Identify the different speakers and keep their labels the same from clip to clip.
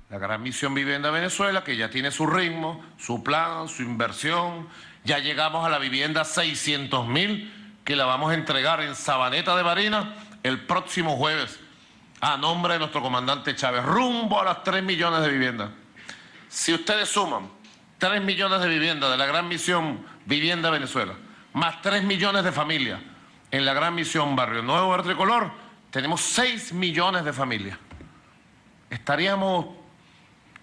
Speaker 1: La Gran Misión Vivienda Venezuela, que ya tiene su ritmo, su plan, su inversión. Ya llegamos a la vivienda 600.000, que la vamos a entregar en Sabaneta de Barinas el próximo jueves, a nombre de nuestro comandante Chávez, rumbo a las 3 millones de viviendas. Si ustedes suman 3 millones de viviendas de la Gran Misión Vivienda Venezuela, más 3 millones de familias en la Gran Misión Barrio Nuevo Verde Tricolor, tenemos 6 millones de familias. Estaríamos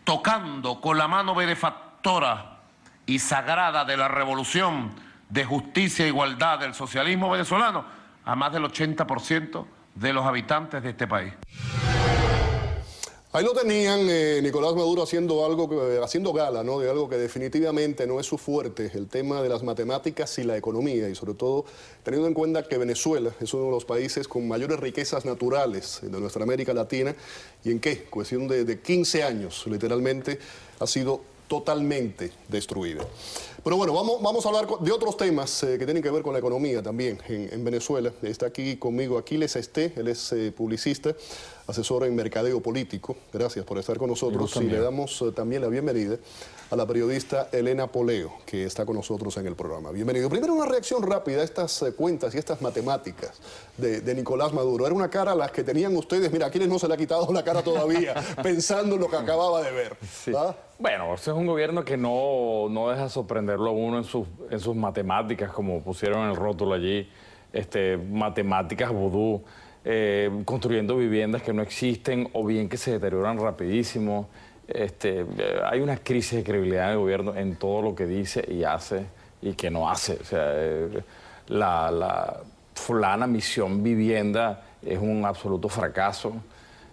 Speaker 1: tocando con la mano benefactora y sagrada de la revolución de justicia e igualdad del socialismo venezolano a más del 80% de los habitantes de este país.
Speaker 2: Ahí lo tenían, Nicolás Maduro haciendo gala, ¿no?, de algo que definitivamente no es su fuerte, el tema de las matemáticas y la economía, y sobre todo teniendo en cuenta que Venezuela es uno de los países con mayores riquezas naturales de nuestra América Latina, y en qué cuestión de 15 años, literalmente, ha sido totalmente destruida. Pero bueno, vamos a hablar de otros temas que tienen que ver con la economía también en Venezuela. Está aquí conmigo Aquiles Esté, él es publicista, asesor en mercadeo político. Gracias por estar con nosotros. Y le damos también la bienvenida a la periodista Elena Poleo, que está con nosotros en el programa. Bienvenido. Primero, una reacción rápida a estas cuentas y estas matemáticas de Nicolás Maduro. Era una cara a las que tenían ustedes, mira, Aquiles no se le ha quitado la cara todavía, pensando en lo que acababa de ver.
Speaker 3: Sí. Bueno, este es un gobierno que no deja sorprenderlo a uno en sus matemáticas, como pusieron en el rótulo allí, matemáticas vudú, construyendo viviendas que no existen o bien que se deterioran rapidísimo. Hay una crisis de credibilidad en el gobierno en todo lo que dice y hace y que no hace. O sea, la fulana misión vivienda es un absoluto fracaso.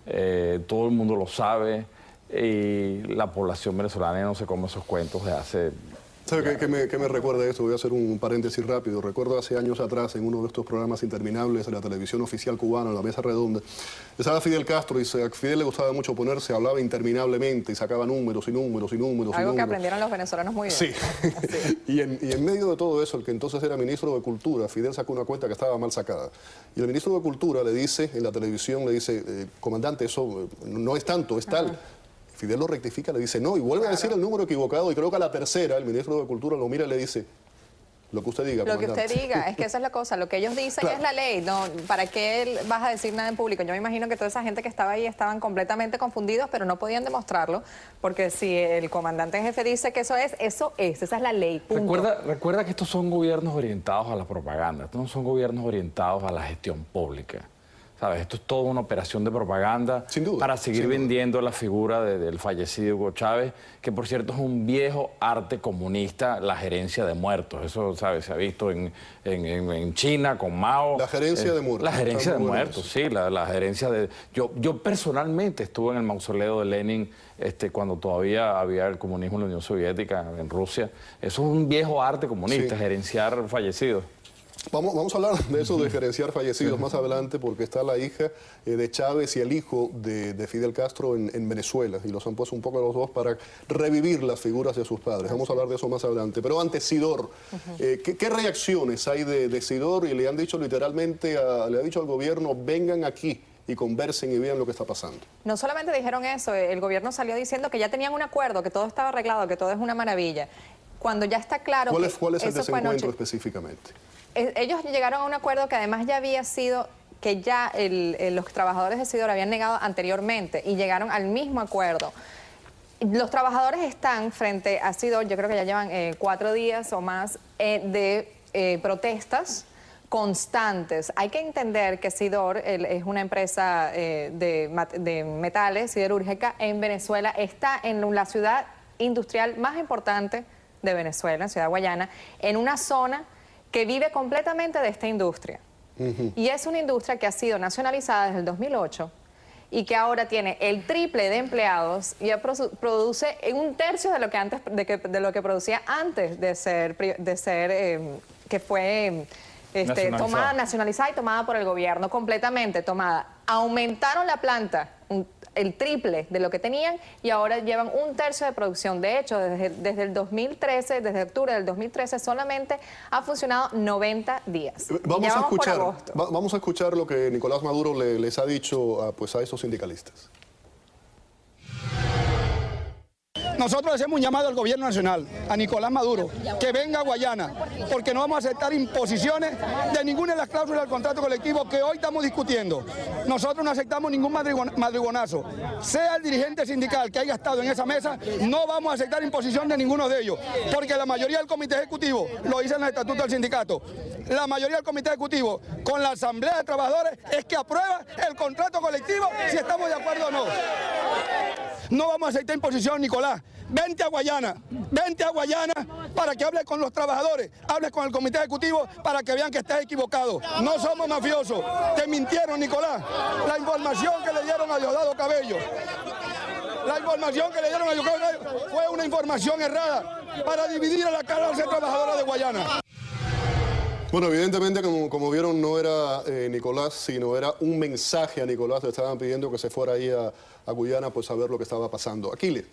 Speaker 3: Todo el mundo lo sabe. Y la población venezolana no se come esos cuentos de hace...
Speaker 2: ¿Sabe qué me recuerda esto? Voy a hacer un paréntesis rápido. Recuerdo hace años atrás, en uno de estos programas interminables de la televisión oficial cubana, en la mesa redonda, estaba Fidel Castro y a Fidel le gustaba mucho ponerse, hablaba interminablemente y sacaba números y números y números.
Speaker 4: Algo que aprendieron los venezolanos muy bien.
Speaker 2: Sí. y en medio de todo eso, el que entonces era ministro de Cultura, Fidel sacó una cuenta que estaba mal sacada. Y el ministro de Cultura le dice, en la televisión, le dice, comandante, eso no es tanto, es tal. Fidel lo rectifica, le dice no, y vuelve a decir el número equivocado, y creo que a la tercera el ministro de Cultura lo mira y le dice, lo que usted diga, comandante.
Speaker 4: Lo que usted diga, es que esa es la cosa, lo que ellos dicen claro. Es la ley, no, ¿para qué vas a decir nada en público? Yo me imagino que toda esa gente que estaba ahí estaban completamente confundidos, pero no podían demostrarlo, porque si el comandante en jefe dice que eso es, esa es la ley, punto.
Speaker 3: Recuerda que estos son gobiernos orientados a la propaganda, estos no son gobiernos orientados a la gestión pública. ¿Sabes? Esto es toda una operación de propaganda para seguir vendiendo la figura del fallecido Hugo Chávez, que por cierto es un viejo arte comunista, la gerencia de muertos. Eso, ¿sabes? Se ha visto en China con Mao.
Speaker 2: La gerencia de muertos.
Speaker 3: La gerencia de muertos, sí, la gerencia de... Yo personalmente estuve en el mausoleo de Lenin cuando todavía había el comunismo en la Unión Soviética, en Rusia. Eso es un viejo arte comunista, gerenciar fallecidos.
Speaker 2: Vamos a hablar de eso, de gerenciar fallecidos más adelante, porque está la hija de Chávez y el hijo de Fidel Castro en Venezuela, y los han puesto un poco los dos para revivir las figuras de sus padres. Vamos a hablar de eso más adelante. Pero antes, Sidor, ¿qué reacciones hay de Sidor? Y le han dicho literalmente, le ha dicho al gobierno, vengan aquí y conversen y vean lo que está pasando.
Speaker 4: No solamente dijeron eso, el gobierno salió diciendo que ya tenían un acuerdo, que todo estaba arreglado, que todo es una maravilla. Cuando ya está claro...
Speaker 2: ¿Cuál es el desencuentro específicamente?
Speaker 4: Ellos llegaron a un acuerdo que además ya había sido, que ya los trabajadores de Sidor habían negado anteriormente y llegaron al mismo acuerdo. Los trabajadores están frente a Sidor, yo creo que ya llevan 4 días o más de protestas constantes. Hay que entender que Sidor es una empresa de metales, siderúrgica, en Venezuela. Está en la ciudad industrial más importante de Venezuela, en Ciudad Guayana, en una zona que vive completamente de esta industria. Y es una industria que ha sido nacionalizada desde el 2008 y que ahora tiene el triple de empleados y produce un tercio de lo que antes de lo que producía antes de ser que fue nacionalizada y tomada por el gobierno, completamente tomada. Aumentaron la planta el triple de lo que tenían y ahora llevan un tercio de producción. De hecho, desde el 2013, desde octubre del 2013, solamente ha funcionado 90 días.
Speaker 2: Vamos a escuchar lo que Nicolás Maduro les ha dicho a estos sindicalistas.
Speaker 5: nosotros le hacemos un llamado al gobierno nacional, a Nicolás Maduro, que venga a Guayana, porque no vamos a aceptar imposiciones de ninguna de las cláusulas del contrato colectivo que hoy estamos discutiendo. Nosotros no aceptamos ningún madrigonazo. Sea el dirigente sindical que haya estado en esa mesa, no vamos a aceptar imposición de ninguno de ellos, porque la mayoría del comité ejecutivo, lo dice en el estatuto del sindicato, la mayoría del comité ejecutivo con la asamblea de trabajadores es que aprueba el contrato colectivo si estamos de acuerdo o no. No vamos a aceptar imposición, Nicolás. Vente a Guayana para que hables con los trabajadores, hables con el comité ejecutivo para que vean que estás equivocado. No somos mafiosos. Te mintieron, Nicolás. La información que le dieron a Diosdado Cabello, fue una información errada para dividir a la clase trabajadora de Guayana.
Speaker 2: Bueno, evidentemente, como vieron, no era Nicolás, sino era un mensaje a Nicolás. Le estaban pidiendo que se fuera ahí a Guyana, pues a ver lo que estaba pasando. Aquiles,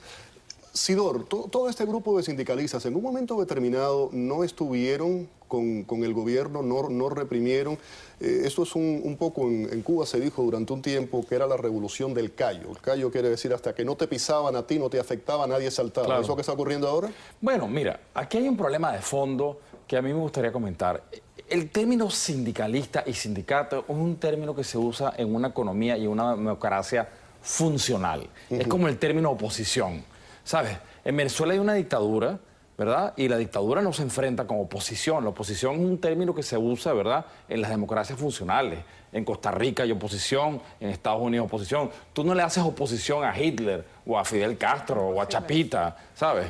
Speaker 2: Sidor, todo este grupo de sindicalistas, en un momento determinado, no estuvieron con el gobierno, no reprimieron. Esto es un poco, en Cuba se dijo durante un tiempo que era la revolución del callo. El callo quiere decir hasta que no te pisaban a ti, no te afectaba, nadie saltaba. Claro. ¿Eso que está ocurriendo ahora? Bueno, mira, aquí hay un problema de fondo que a mí me gustaría comentar. El término sindicalista y sindicato es un término que se usa en una economía y una democracia funcional. Es como el término oposición, ¿sabes? En Venezuela hay una dictadura, ¿verdad? Y la dictadura no se enfrenta con oposición. La oposición es un término que se usa, ¿verdad?, en las democracias funcionales. En Costa Rica hay oposición, en Estados Unidos oposición. Tú no le haces oposición a Hitler o a Fidel Castro o a Chapita, ¿sabes?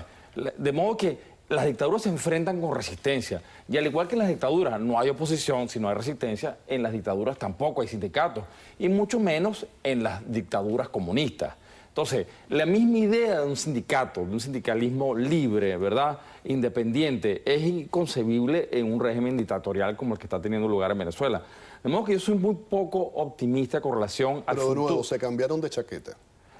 Speaker 2: De modo que las dictaduras se enfrentan con resistencia. Y al igual que en las dictaduras no hay oposición, sino hay resistencia, en las dictaduras tampoco hay sindicatos. Y mucho menos en las dictaduras comunistas. Entonces, la misma idea de un sindicato, de un sindicalismo libre, ¿verdad?, independiente, es inconcebible en un régimen dictatorial como el que está teniendo lugar en Venezuela. De modo que yo soy muy poco optimista con relación al futuro. Pero de nuevo, se cambiaron de chaqueta.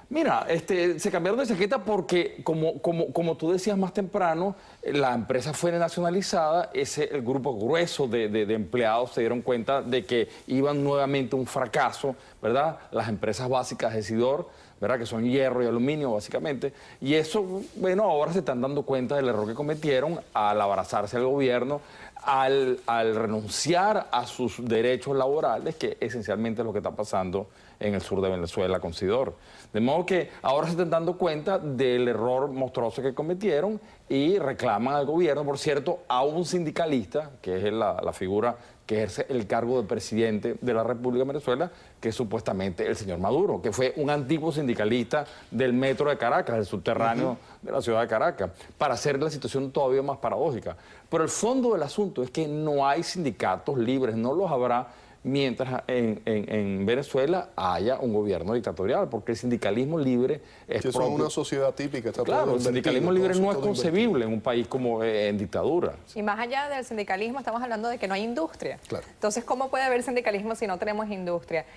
Speaker 2: Mira, se cambiaron de chaqueta porque, como tú decías más temprano, la empresa fue nacionalizada, el grupo grueso de empleados se dieron cuenta de que iban nuevamente un fracaso, ¿verdad? Las empresas básicas de Sidor, ¿verdad?, que son hierro y aluminio básicamente, y eso, bueno, ahora se están dando cuenta del error que cometieron al abrazarse al gobierno, al renunciar a sus derechos laborales, que esencialmente es lo que está pasando en el sur de Venezuela con Sidor. De modo que ahora se están dando cuenta del error monstruoso que cometieron y reclaman al gobierno, por cierto, a un sindicalista, que es la figura que ejerce el cargo de presidente de la República de Venezuela, que es supuestamente el señor Maduro, que fue un antiguo sindicalista del metro de Caracas, del subterráneo de la ciudad de Caracas, para hacer la situación todavía más paradójica. Pero el fondo del asunto es que no hay sindicatos libres, no los habrá mientras en Venezuela haya un gobierno dictatorial, porque el sindicalismo libre es propio. Es una sociedad típica. Está claro, el sindicalismo libre no es concebible en un país como en dictadura.
Speaker 4: Y más allá del sindicalismo, estamos hablando de que no hay industria.
Speaker 2: Claro.
Speaker 4: Entonces, ¿cómo puede haber sindicalismo si no tenemos industria?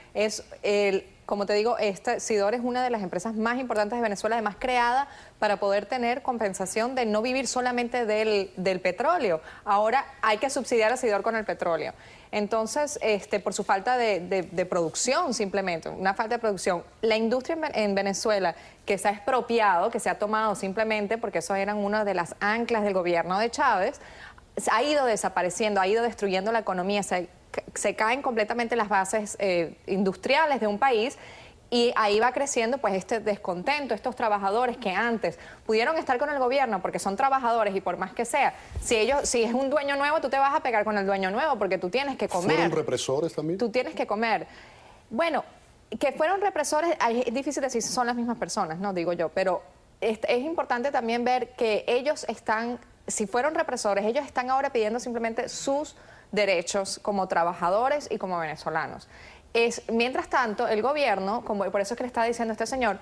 Speaker 4: Como te digo, Sidor es una de las empresas más importantes de Venezuela, además creada para poder tener compensación de no vivir solamente del petróleo. Ahora hay que subsidiar a Sidor con el petróleo. Entonces, por su falta de producción, simplemente, una falta de producción. La industria en Venezuela que se ha expropiado, que se ha tomado simplemente porque eso eran una de las anclas del gobierno de Chávez, ha ido desapareciendo, ha ido destruyendo la economía, se caen completamente las bases industriales de un país y ahí va creciendo pues este descontento, estos trabajadores que antes pudieron estar con el gobierno porque son trabajadores y por más que sea, si es un dueño nuevo, tú te vas a pegar con el dueño nuevo porque tú tienes que comer.
Speaker 2: ¿Fueron represores también?
Speaker 4: Tú tienes que comer. Bueno, que fueron represores, es difícil decir si son las mismas personas, no digo yo, pero es importante también ver que ellos están, si fueron represores, ellos están ahora pidiendo simplemente sus derechos como trabajadores y como venezolanos. Mientras tanto, el gobierno, por eso es que le está diciendo este señor,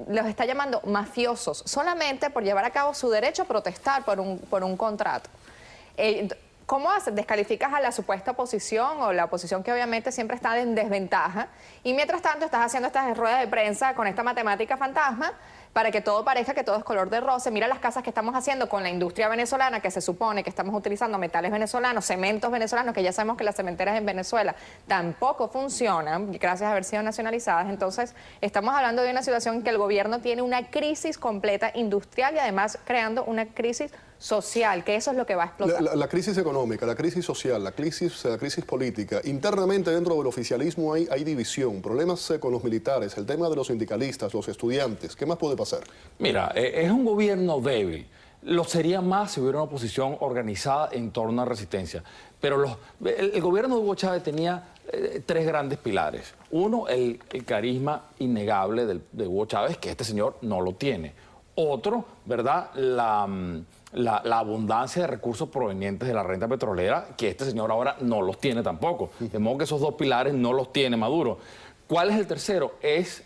Speaker 4: los está llamando mafiosos, solamente por llevar a cabo su derecho a protestar por un contrato. ¿Cómo haces? Descalificas a la supuesta oposición o la oposición que obviamente siempre está en desventaja y mientras tanto estás haciendo estas ruedas de prensa con esta matemática fantasma para que todo parezca que todo es color de rosa. Mira las casas que estamos haciendo con la industria venezolana, que se supone que estamos utilizando metales venezolanos, cementos venezolanos, que ya sabemos que las cementeras en Venezuela tampoco funcionan, gracias a haber sido nacionalizadas. Entonces, estamos hablando de una situación en que el gobierno tiene una crisis completa industrial y además creando una crisis social, que eso es lo que va a explotar.
Speaker 2: La crisis económica, la crisis social, la crisis política. Internamente dentro del oficialismo hay división, problemas con los militares, el tema de los sindicalistas, los estudiantes. ¿Qué más puede pasar?
Speaker 3: Mira, es un gobierno débil. Lo sería más si hubiera una oposición organizada en torno a resistencia. Pero el gobierno de Hugo Chávez tenía tres grandes pilares. Uno, el carisma innegable de Hugo Chávez, que este señor no lo tiene. Otro, ¿verdad?, la abundancia de recursos provenientes de la renta petrolera, que este señor ahora no los tiene tampoco. De modo que esos dos pilares no los tiene Maduro. ¿Cuál es el tercero? Es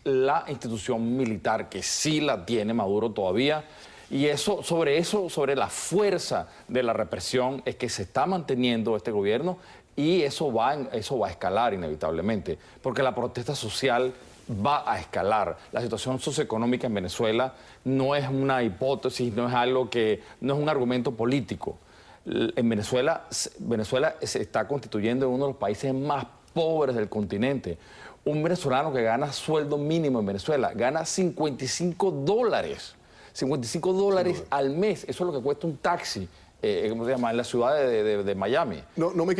Speaker 3: la institución militar, que sí la tiene Maduro todavía. Y sobre la fuerza de la represión es que se está manteniendo este gobierno, y eso va a escalar inevitablemente, porque la protesta social va a escalar. La situación socioeconómica en Venezuela no es una hipótesis, no es un argumento político. En Venezuela se está constituyendo en uno de los países más pobres del continente. Un venezolano que gana sueldo mínimo en Venezuela gana $55. $55 al mes. Eso es lo que cuesta un taxi, ¿cómo se llama?, en la ciudad de Miami.
Speaker 2: No me